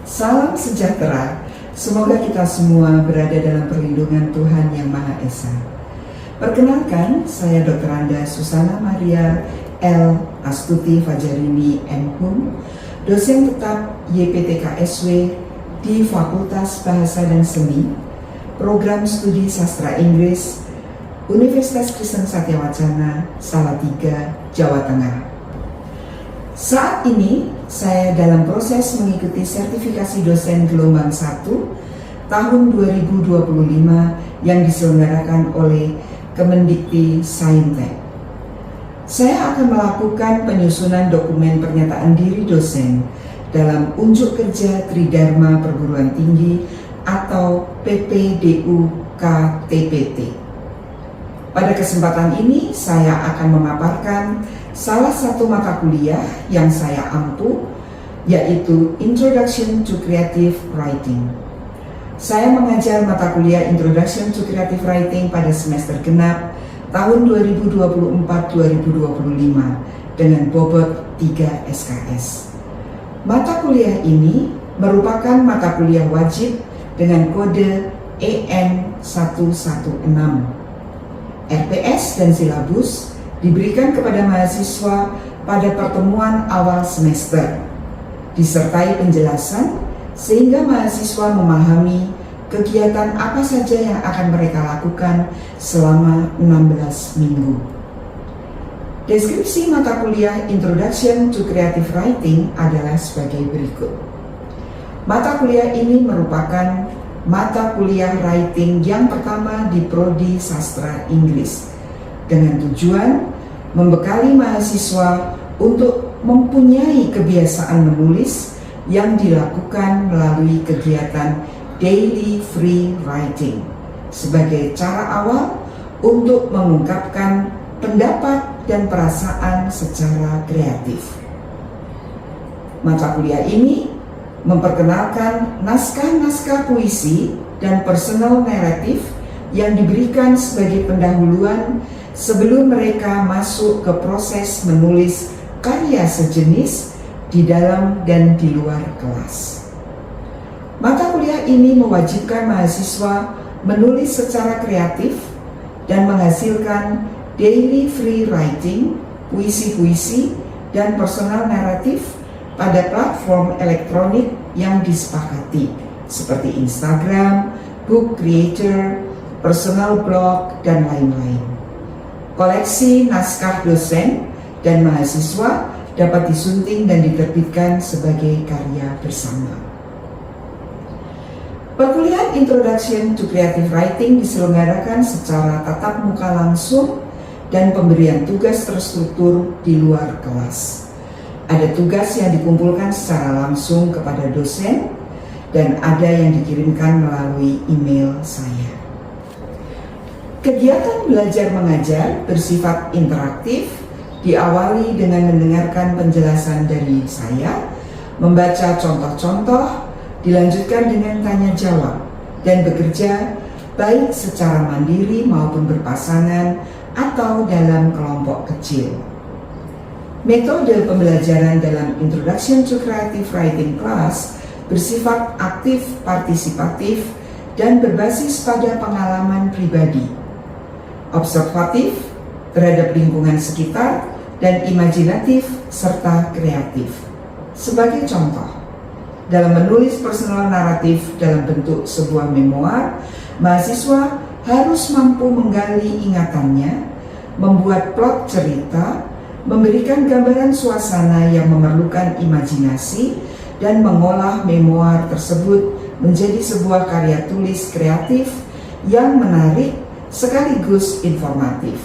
Salam sejahtera, semoga kita semua berada dalam perlindungan Tuhan Yang Maha Esa. Perkenalkan, saya Dr. Anda Susana Maria L. Astuti Fajarini M.Hum, dosen tetap YPTKSW di Fakultas Bahasa dan Seni, Program Studi Sastra Inggris, Universitas Kristen Satyawacana, Salatiga, Jawa Tengah. Saat ini saya dalam proses mengikuti sertifikasi dosen gelombang 1 tahun 2025 yang diselenggarakan oleh Kemendikti Saintek. Saya akan melakukan penyusunan dokumen pernyataan diri dosen dalam unjuk kerja Tridharma Perguruan Tinggi atau PPDU-KTPT. Pada kesempatan ini saya akan memaparkan salah satu mata kuliah yang saya ampu, yaitu Introduction to Creative Writing. Saya mengajar mata kuliah Introduction to Creative Writing pada semester genap tahun 2024-2025 dengan bobot 3 SKS. Mata kuliah ini merupakan mata kuliah wajib dengan kode EN 116. RPS dan silabus diberikan kepada mahasiswa pada pertemuan awal semester, disertai penjelasan sehingga mahasiswa memahami kegiatan apa saja yang akan mereka lakukan selama 16 minggu. Deskripsi mata kuliah Introduction to Creative Writing adalah sebagai berikut. Mata kuliah ini merupakan mata kuliah writing yang pertama di Prodi Sastra Inggris dengan tujuan membekali mahasiswa untuk mempunyai kebiasaan menulis yang dilakukan melalui kegiatan daily free writing sebagai cara awal untuk mengungkapkan pendapat dan perasaan secara kreatif. Mata kuliah ini memperkenalkan naskah-naskah puisi dan personal narrative yang diberikan sebagai pendahuluan sebelum mereka masuk ke proses menulis karya sejenis di dalam dan di luar kelas. Mata kuliah ini mewajibkan mahasiswa menulis secara kreatif dan menghasilkan daily free writing, puisi-puisi, dan personal narrative pada platform elektronik yang disepakati seperti Instagram, Book Creator, personal blog, dan lain-lain. Koleksi naskah dosen dan mahasiswa dapat disunting dan diterbitkan sebagai karya bersama. Perkuliahan Introduction to Creative Writing diselenggarakan secara tatap muka langsung dan pemberian tugas terstruktur di luar kelas. Ada tugas yang dikumpulkan secara langsung kepada dosen dan ada yang dikirimkan melalui email saya. Kegiatan belajar mengajar bersifat interaktif, diawali dengan mendengarkan penjelasan dari saya, membaca contoh-contoh, dilanjutkan dengan tanya jawab, dan bekerja baik secara mandiri maupun berpasangan atau dalam kelompok kecil. Metode pembelajaran dalam Introduction to Creative Writing Class bersifat aktif partisipatif dan berbasis pada pengalaman pribadi, observatif terhadap lingkungan sekitar, dan imajinatif serta kreatif. Sebagai contoh, dalam menulis personal naratif dalam bentuk sebuah memoir, mahasiswa harus mampu menggali ingatannya, membuat plot cerita, memberikan gambaran suasana yang memerlukan imajinasi, dan mengolah memoir tersebut menjadi sebuah karya tulis kreatif yang menarik sekaligus informatif.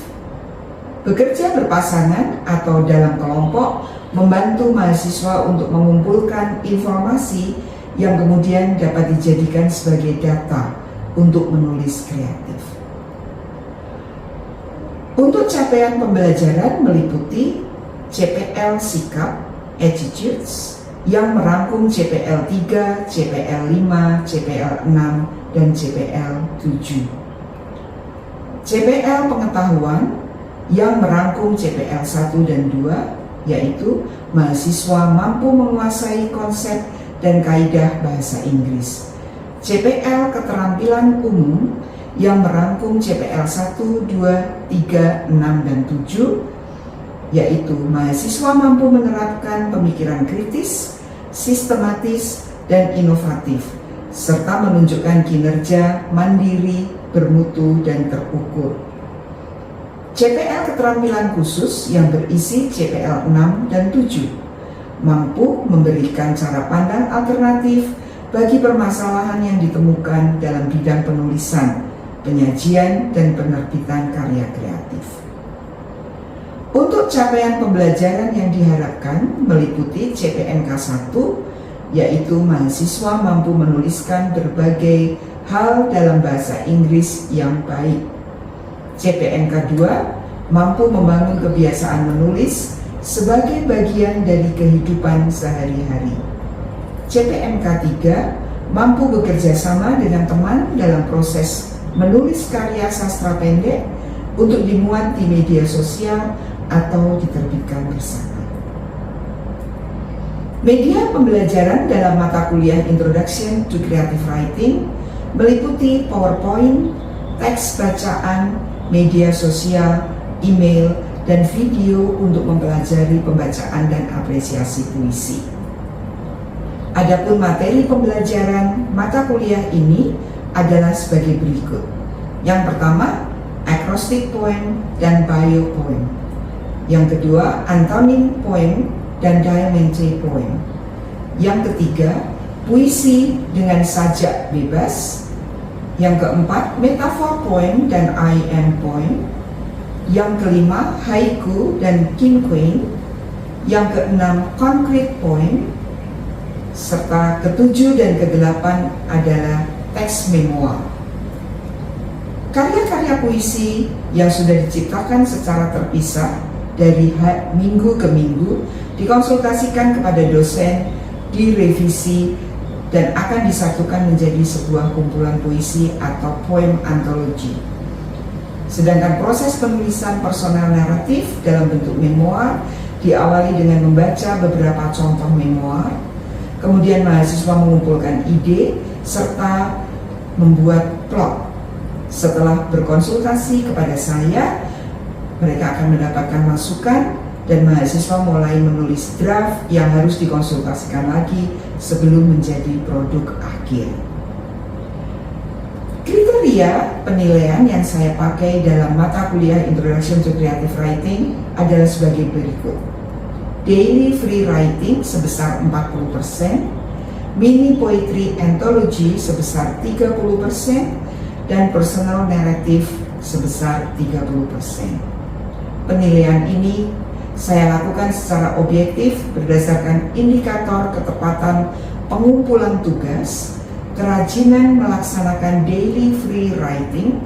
Bekerja berpasangan atau dalam kelompok membantu mahasiswa untuk mengumpulkan informasi yang kemudian dapat dijadikan sebagai data untuk menulis kreatif. Untuk capaian pembelajaran meliputi CPL Sikap, Attitudes, yang merangkum CPL 3, CPL 5, CPL 6, dan CPL 7. CPL Pengetahuan, yang merangkum CPL 1 dan 2, yaitu mahasiswa mampu menguasai konsep dan Kaidah Bahasa Inggris. CPL Keterampilan Umum yang merangkum CPL 1, 2, 3, 6, dan 7, yaitu mahasiswa mampu menerapkan pemikiran kritis, sistematis, dan inovatif, serta menunjukkan kinerja mandiri, bermutu, dan terukur. CPL Keterampilan Khusus yang berisi CPL 6 dan 7 mampu memberikan cara pandang alternatif bagi permasalahan yang ditemukan dalam bidang penulisan, penyajian, dan penerbitan karya kreatif. Untuk capaian pembelajaran yang diharapkan meliputi CPNK 1, yaitu mahasiswa mampu menuliskan berbagai hal dalam bahasa Inggris yang baik. CPNK 2 mampu membangun kebiasaan menulis sebagai bagian dari kehidupan sehari-hari. CPNK 3 mampu bekerja sama dengan teman dalam proses menulis karya sastra pendek untuk dimuat di media sosial atau diterbitkan bersama. Media pembelajaran dalam mata kuliah Introduction to Creative Writing meliputi PowerPoint, teks bacaan, media sosial, email, dan video untuk mempelajari pembacaan dan apresiasi puisi. Adapun materi pembelajaran mata kuliah ini adalah sebagai berikut. Yang pertama, acrostic poem dan bio poem. Yang kedua, antonym poem dan diamante poem. Yang ketiga, puisi dengan sajak bebas. Yang keempat, metafor poem dan I am poem. Yang kelima, haiku dan quinquain. Yang keenam, concrete poem. Serta ketujuh dan kedelapan adalah teks memoir. Karya-karya puisi yang sudah diciptakan secara terpisah dari minggu ke minggu dikonsultasikan kepada dosen, direvisi, dan akan disatukan menjadi sebuah kumpulan puisi atau poem anthology. Sedangkan proses penulisan personal naratif dalam bentuk memoir diawali dengan membaca beberapa contoh memoir, kemudian mahasiswa mengumpulkan ide serta membuat plot. Setelah berkonsultasi kepada saya, mereka akan mendapatkan masukan dan mahasiswa mulai menulis draft yang harus dikonsultasikan lagi sebelum menjadi produk akhir. Kriteria penilaian yang saya pakai dalam mata kuliah Introduction to Creative Writing adalah sebagai berikut. Daily free writing sebesar 40%, mini poetry anthology sebesar 30%, dan personal narrative sebesar 30%. Penilaian ini saya lakukan secara objektif berdasarkan indikator ketepatan pengumpulan tugas, kerajinan melaksanakan daily free writing,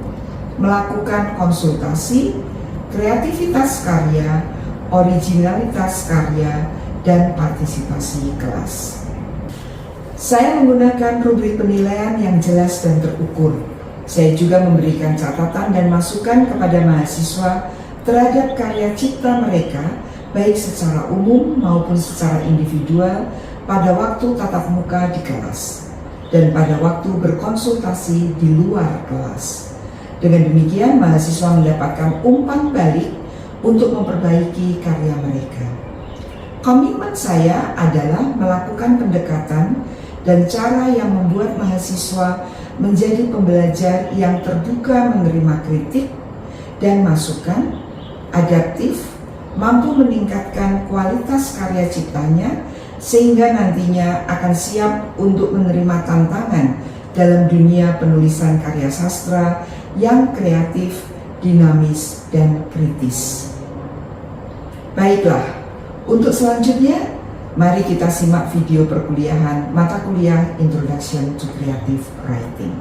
melakukan konsultasi, kreativitas karya, originalitas karya, dan partisipasi kelas. Saya menggunakan rubrik penilaian yang jelas dan terukur. Saya juga memberikan catatan dan masukan kepada mahasiswa terhadap karya cipta mereka, baik secara umum maupun secara individual pada waktu tatap muka di kelas dan pada waktu berkonsultasi di luar kelas. Dengan demikian, mahasiswa mendapatkan umpan balik untuk memperbaiki karya mereka. Komitmen saya adalah melakukan pendekatan dan cara yang membuat mahasiswa menjadi pembelajar yang terbuka menerima kritik dan masukan, adaptif, mampu meningkatkan kualitas karya ciptanya, sehingga nantinya akan siap untuk menerima tantangan dalam dunia penulisan karya sastra yang kreatif, dinamis, dan kritis. Baiklah, untuk selanjutnya, mari kita simak video perkuliahan mata kuliah Introduction to Creative Writing.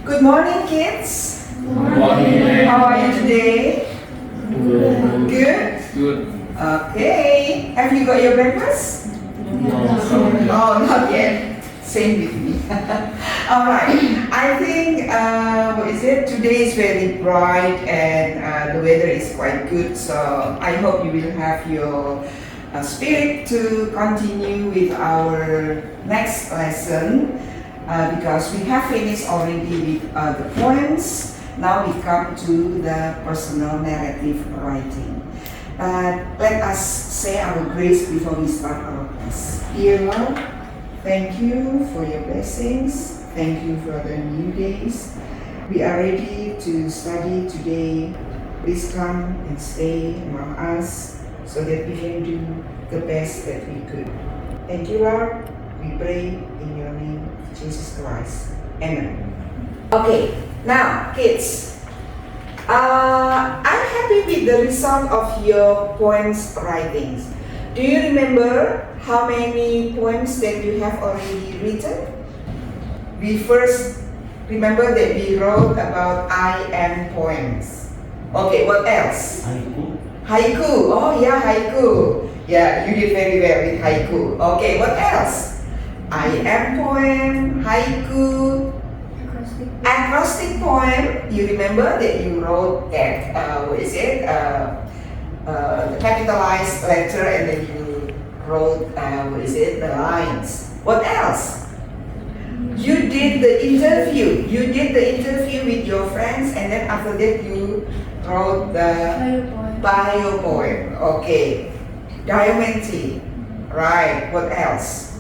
Good morning, kids. Good morning. How are you today? Good. Good? Good. Okay. Have you got your breakfast? Oh, not yet. Same with me. All right. I think, today is very bright and the weather is quite good. So I hope you will have your spirit to continue with our next lesson because we have finished already with the poems. Now we come to the personal narrative writing. Let us say our grace before we start our class. Dear Lord, thank you for your blessings. Thank you for the new days. We are ready to study today. Please come and stay among us so that we can do the best that we could. Thank you, Lord. We pray in your name, Jesus Christ. Amen. Okay, now kids, I'm happy with the result of your poems writings. Do you remember how many poems that you have already written? We first remember that we wrote about I am poems. Okay, what else? Haiku. Haiku. Oh yeah, haiku. Yeah, you did very well with haiku. Okay, what else? I am poem, haiku, acrostic poem. You remember that you wrote that, the capitalized letter and then you wrote, the lines. What else? You did the interview. You did the interview with your friends and then after that you wrote the bio poem. Okay. Diamante. Right. What else?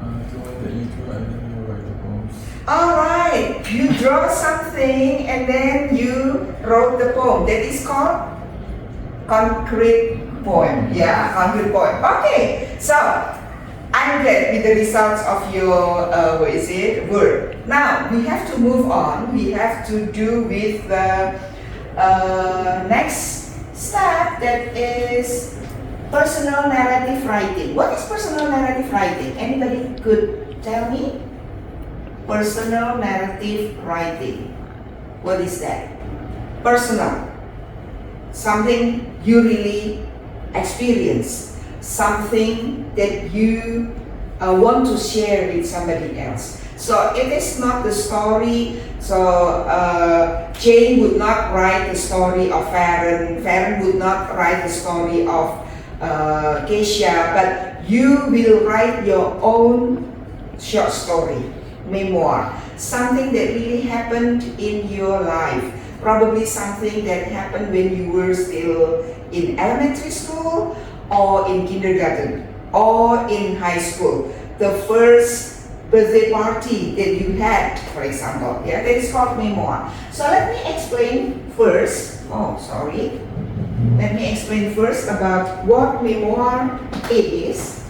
The one that you drew and then you write the poems. Alright. You draw something and then you wrote the poem. That is called concrete poem. Yeah, concrete poem. Okay. So, I'm glad with the results of your work. Now we have to move on. We have to do with the next step, that is personal narrative writing. What is personal narrative writing? Anybody could tell me? Personal narrative writing. What is that? Personal. Something you really experience. Something that you want to share with somebody else. So it is not the story. So Jane would not write the story of Farron. Farron would not write the story of Keisha. But you will write your own short story, memoir. Something that really happened in your life. Probably something that happened when you were still in elementary school, or in kindergarten, or in high school. The first birthday party that you had, for example. Yeah, that is called memoir. So let me explain first. Let me explain first about what memoir is.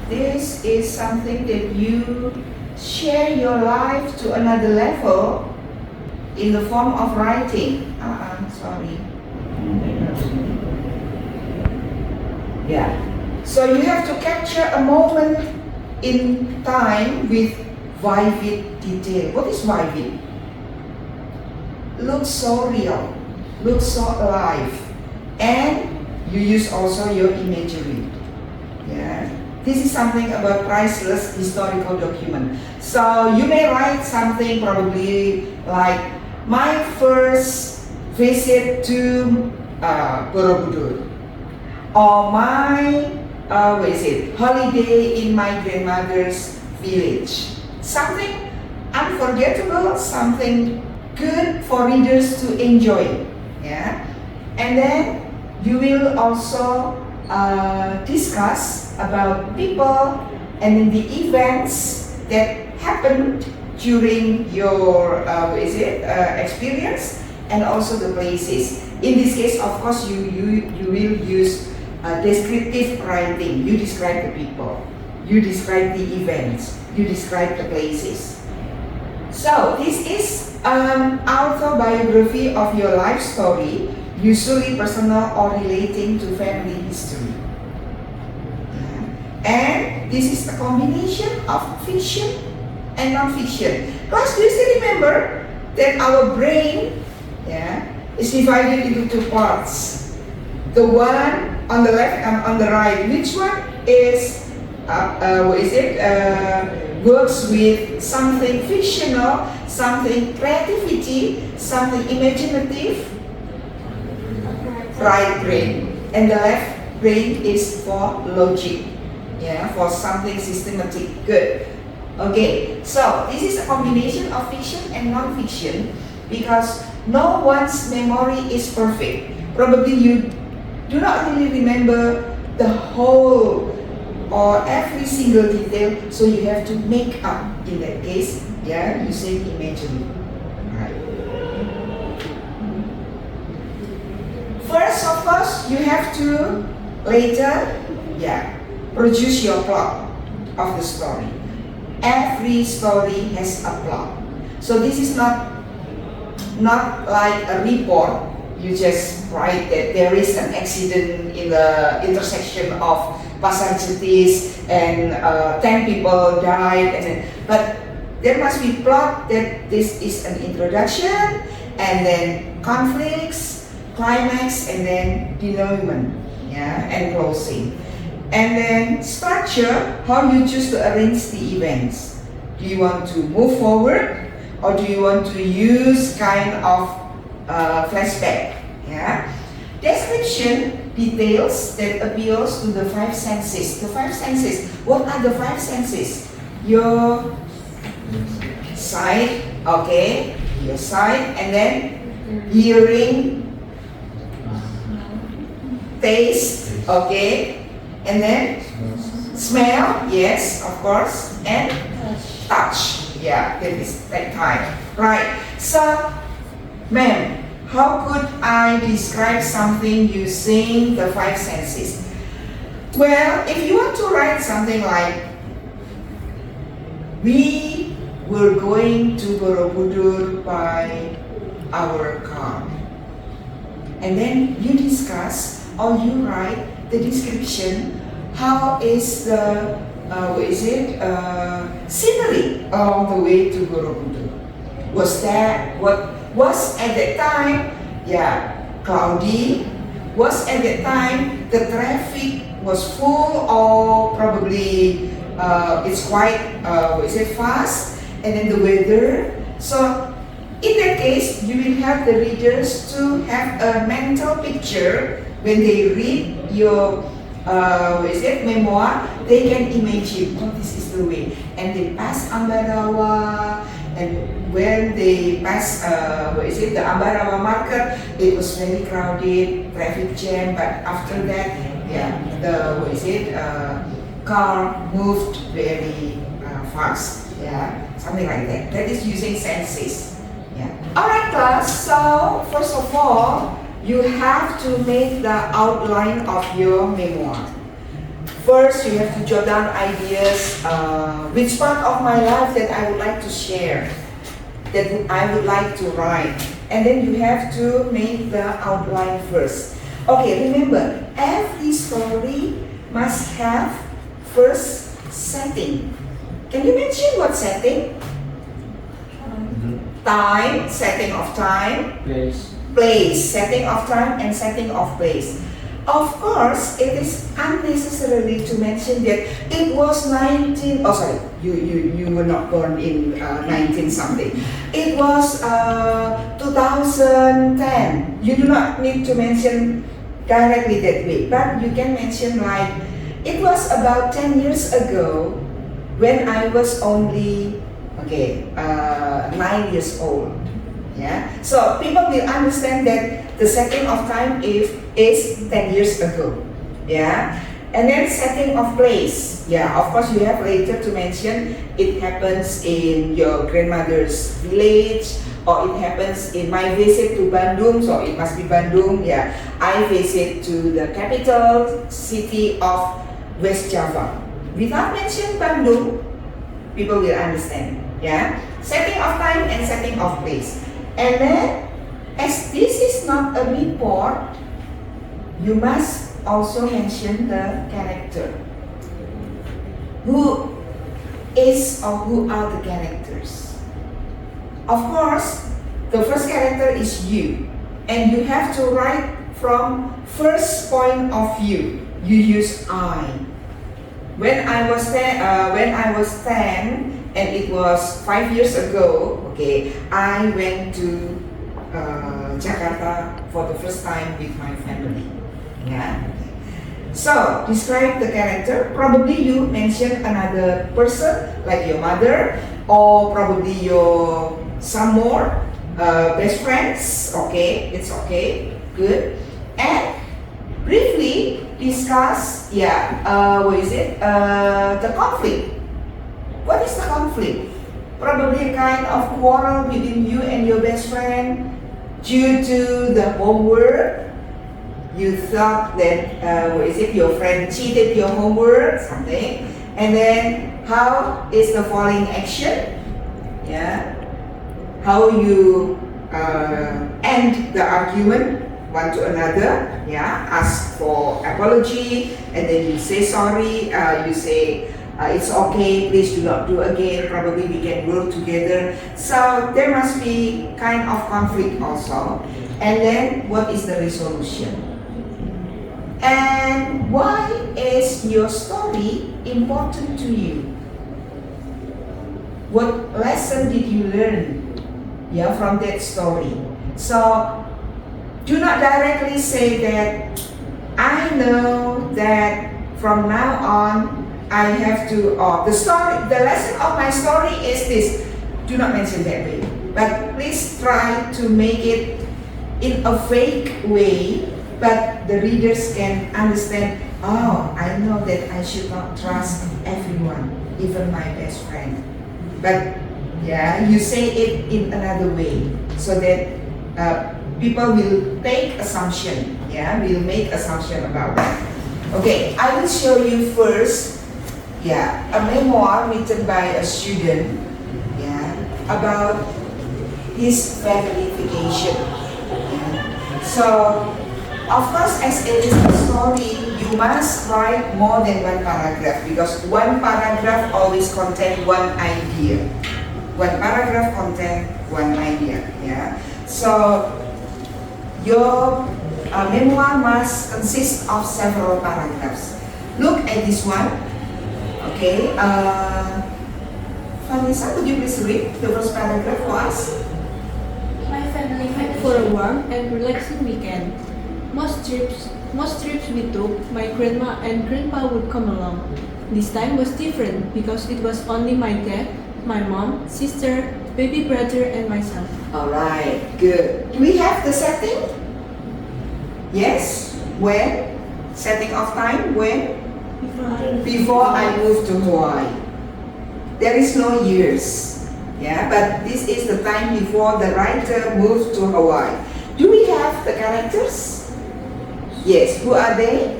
This is something that you share your life to another level in the form of writing. Yeah. So you have to capture a moment in time with vivid detail. What is vivid? Looks so real, looks so alive, and you use also your imagery. Yeah. This is something about priceless historical document. So you may write something probably like my first visit to Borobudur. Or my holiday in my grandmother's village. Something unforgettable, something good for readers to enjoy. Yeah, and then you will also discuss about people and the events that happened during your experience, and also the places. In this case, of course, you will use descriptive writing. You describe the people, you describe the events, you describe the places. So this is autobiography of your life story, usually personal or relating to family history. And this is a combination of fiction and non-fiction. Class, do you still remember that our brain is divided into two parts? The one on the left and on the right. Which one is works with something fictional, something creativity, something imaginative? Right brain. And the left brain is for logic, yeah, for something systematic. Good. Okay, so this is a combination of fiction and non-fiction because no one's memory is perfect. Probably you do not really remember the whole or every single detail, so you have to make up in that case, yeah, using imagery. Right. First, of course, you have to later, yeah, produce your plot of the story. Every story has a plot. So this is not like a report. You just write that there is an accident in the intersection of Pasar Jetis and 10 people died. But there must be plot that this is an introduction and then conflicts, climax, and then denouement, yeah, and closing. And then structure, how you choose to arrange the events. Do you want to move forward or do you want to use kind of flashback? Yeah. Description, details that appeals to the five senses. The five senses, what are the five senses? Your sight, okay, your sight, and then hearing, taste, okay, and then smell, yes, of course, and touch, yeah, that is that kind. Right, so, ma'am, how could I describe something using the five senses? Well, if you want to write something like, we were going to Borobudur by our car, and then you discuss or you write the description, how is the scenery along the way to Borobudur? Was that what was at that time? Yeah, cloudy. Was at that time the traffic was full or probably it's quite fast, and then the weather. So in that case, you will have the readers to have a mental picture when they read your memoir. They can imagine, oh, this is the way, and they pass Ambarawa, and when they pass the Ambarawa market, it was very crowded, traffic jam, but after that, yeah, the car moved very fast, yeah, something like that. That is using senses. Yeah. Alright, class, so first of all, you have to make the outline of your memoir. First, you have to jot down ideas, which part of my life that I would like to share, that I would like to write. And then you have to make the outline first. Okay, remember, every story must have first setting. Can you mention what setting? Time, setting of time. Place, setting of time and setting of place. Of course, it is unnecessary to mention that it was you were not born in 19 something. It was 2010. You do not need to mention directly that way, but you can mention like, it was about 10 years ago when I was only 9 years old. Yeah, so people will understand that the setting of time is 10 years ago. Yeah, and then setting of place. Yeah, of course you have later to mention it happens in your grandmother's village, or it happens in my visit to Bandung, so it must be Bandung. Yeah, I visit to the capital city of West Java. Without mentioning Bandung, people will understand. Yeah, setting of time and setting of place. And then, as this is not a report, you must also mention the character. Who is or who are the characters? Of course, the first character is you, and you have to write from first point of view. You use I. When I was 10, and it was 5 years ago, okay, I went to Jakarta for the first time with my family. Yeah. So, describe the character. Probably you mention another person, like your mother, or probably your some more best friends. Okay, it's okay, good. And briefly discuss, the conflict. What is the conflict? Probably a kind of quarrel between you and your best friend due to the homework. You thought that your friend cheated your homework, something, and then how is the following action? Yeah, how you end the argument one to another. Yeah, ask for apology, and then you say sorry. You say it's okay. Please do not do again. Probably we can work together. So there must be kind of conflict also, and then what is the resolution? And why is your story important to you? What lesson did you learn, from that story? So do not directly say that I know that from now on I have to, the lesson of my story is this. Do not mention that way, but please try to make it in a fake way, but the readers can understand, I know that I should not trust everyone, even my best friend. But you say it in another way so that people will take assumption, will make assumption about that. Okay, I will show you first, a memoir written by a student, about his family vacation. So, of course, as it is a story, you must write more than one paragraph because one paragraph always contains one idea. One paragraph contains one idea. So your memoir must consist of several paragraphs. Look at this one. Okay. Vanessa, would you please read the first paragraph for us? My family went for a warm and relaxing weekend. Most trips we took, my grandma and grandpa would come along. This time was different because it was only my dad, my mom, sister, baby brother, and myself. Alright, good. Do we have the setting? Yes. When? Setting of time? When? Before I moved to Hawaii. There is no years. But this is the time before the writer moved to Hawaii. Do we have the characters? Yes, who are they?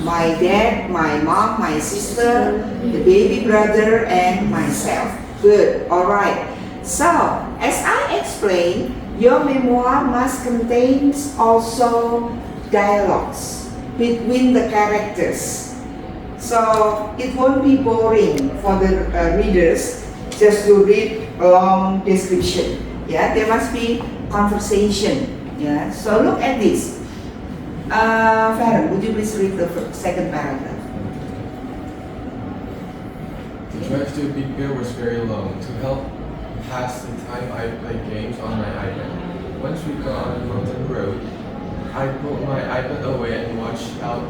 My dad, my mom, my sister, the baby brother, and myself. Good, alright. So, as I explained, your memoir must contain also dialogues between the characters. So, it won't be boring for the readers just to read a long description. There must be conversation. So look at this. Farron, would you please read the second paragraph? The drive to Big Bear was very long. To help pass the time, I played games on my iPad. Once we got on a mountain road, I put my iPad away and watched out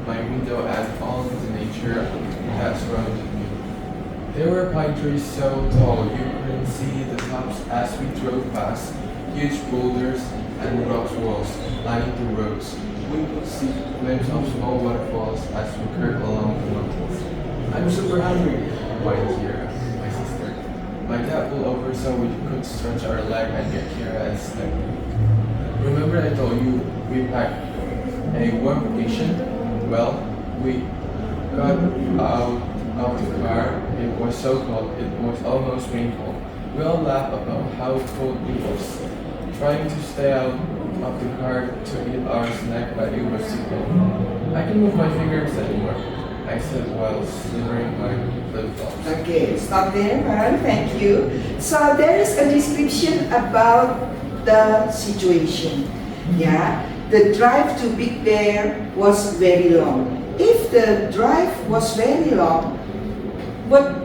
my window at all the nature that surrounded me. There were pine trees so tall you couldn't see the tops as we drove past, huge boulders and rock walls lining the roads. We could see glimpses of small waterfalls as we curved along the mountains. I'm super hungry, whined Kira, my sister. My dad pulled over so we could stretch our leg and get Kira a snack. Remember I told you we packed a warm vacation? Well, we got out of the car. It was so cold, it was almost painful. We all laughed about how cold it was. Trying to stay out of the car to eat our snack, but it was too cold. I can move my fingers anymore, I said while slithering my flip-flops. Okay, stop there, Farron. Thank you. So there is a description about the situation. The drive to Big Bear was very long. If the drive was very long, what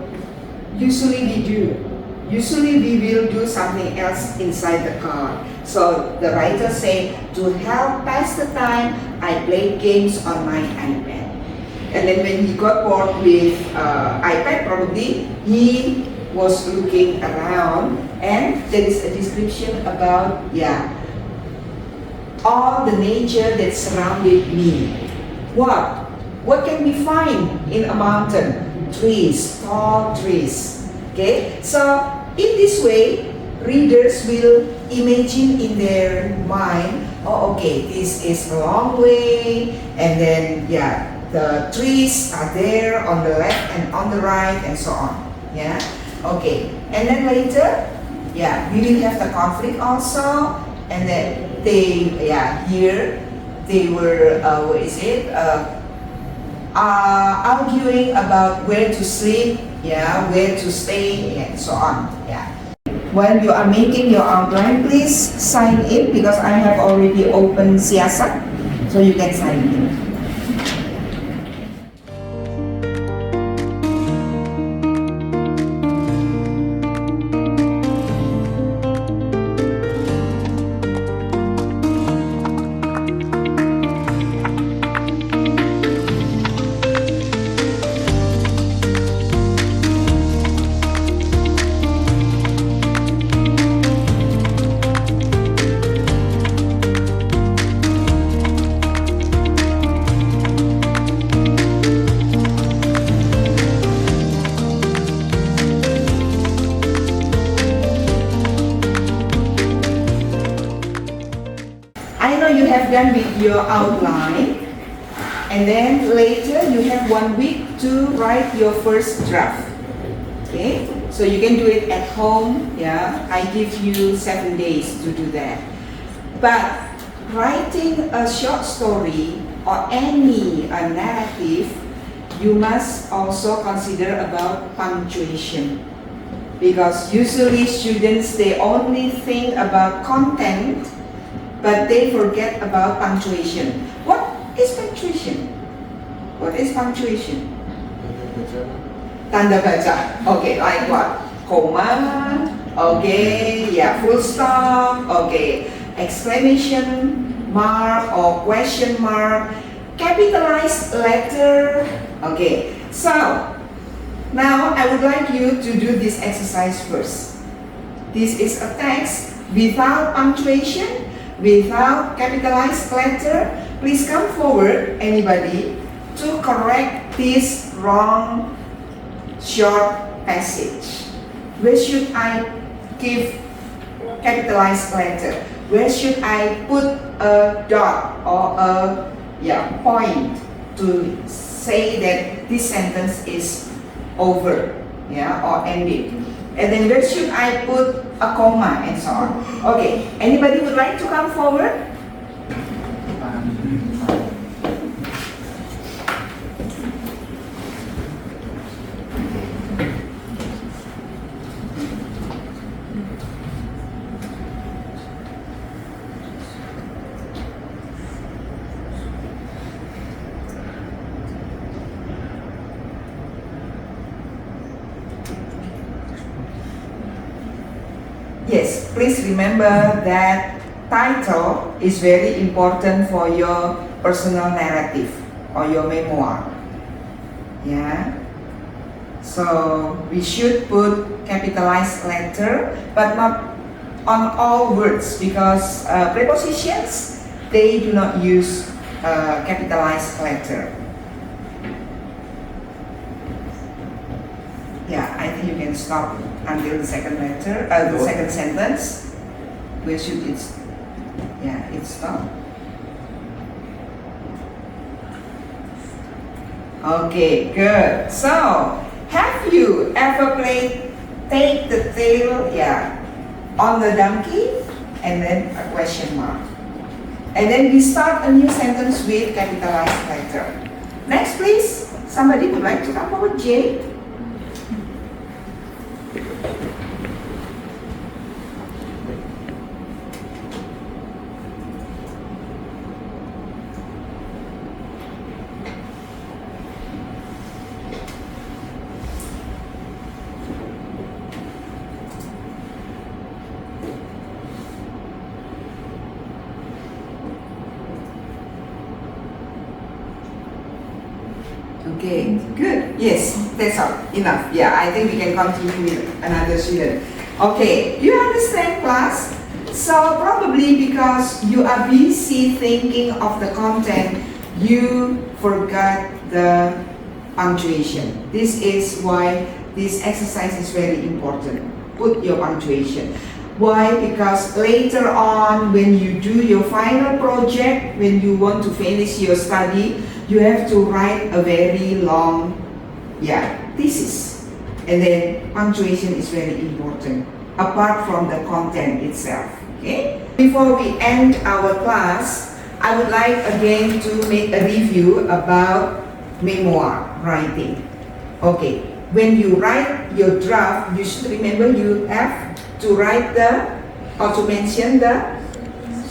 usually we do? Usually we will do something else inside the car. So the writer say, to help pass the time, I played games on my iPad. And then when he got bored with iPad, probably he was looking around, and there is a description about all the nature that surrounded me. What can we find in a mountain? Trees, tall trees. Okay, so in this way, readers will imagine in their mind, oh okay, this is a long way, and then the trees are there on the left and on the right, and so on. Yeah, okay, and then later, we will have the conflict also, and then here they were arguing about where to sleep, where to stay, and so on. When you are making your outline, please sign in, because I have already opened Siasat, so you can sign in. I know you have done with your outline, and then later you have 1 week to write your first draft. Okay, so you can do it at home. I give you 7 days to do that. But writing a short story or any narrative, you must also consider about punctuation, because usually students, they only think about content, but they forget about punctuation. What is punctuation? What is punctuation? Tanda baca. Okay, like what? Comma. Okay, full stop. Okay, exclamation mark or question mark. Capitalized letter. Okay, so now I would like you to do this exercise first. This is a text without punctuation, without capitalized letter. Please come forward, anybody, to correct this wrong short passage. Where should I give capitalized letter? Where should I put a dot or a point to say that this sentence is over, or ended? And then where should I put a comma, and so on? Okay, anybody would like to come forward? Yes, please remember that title is very important for your personal narrative or your memoir. So we should put capitalized letter, but not on all words, because prepositions, they do not use capitalized letter. I think you can stop until the second letter, the second sentence. Where should it? It stop. Okay, good. So, have you ever played take the tail, on the donkey, and then a question mark, and then we start a new sentence with capitalized letter. Next, please. Somebody would like to come forward, Jay? Okay, good. Yes, that's all. Enough. Yeah, I think we can continue with another student. Okay, you understand, class? So probably because you are busy thinking of the content, you forgot the punctuation. This is why this exercise is very important. Put your punctuation. Why? Because later on, when you do your final project, when you want to finish your study, you have to write a very long, thesis. And then punctuation is very important, apart from the content itself. Okay? Before we end our class, I would like again to make a review about memoir writing. Okay, when you write your draft, you should remember you have to write or to mention the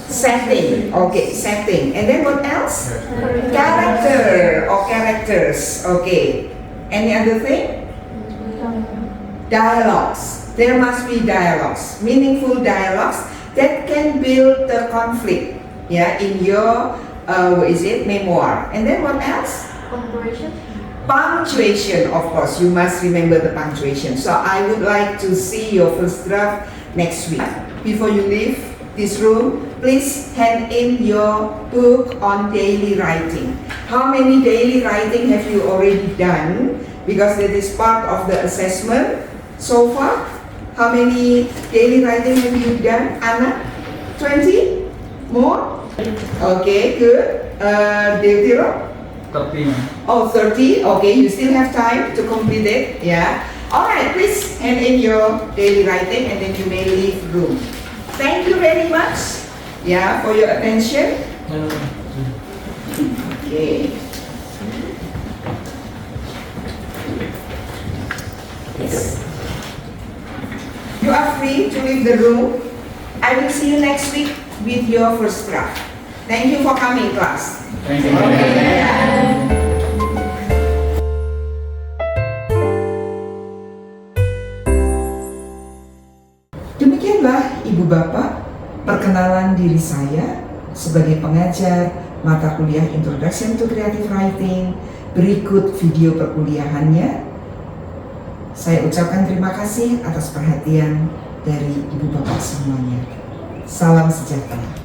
setting. Okay, setting. And then what else? Character or characters. Okay. Any other thing? Dialogues. There must be dialogues, meaningful dialogues that can build the conflict, in your memoir. And then what else? Punctuation, of course, you must remember the punctuation. So I would like to see your first draft next week. Before you leave this room, please hand in your book on daily writing. How many daily writing have you already done? Because that is part of the assessment so far. How many daily writing have you done, Anna? 20? More? Okay, good. Deotiro? 30. Oh, 30. Okay, you still have time to complete it. Yeah. All right, please hand in your daily writing and then you may leave room. Thank you very much. For your attention. Okay. Yes. You are free to leave the room. I will see you next week with your first draft. Thank you for coming, class. Thank you. Demikianlah Ibu Bapak, perkenalan diri saya sebagai pengajar mata kuliah Introduction to Creative Writing. Berikut video perkuliahannya. Saya ucapkan terima kasih atas perhatian dari Ibu Bapak semuanya. Salam sejahtera.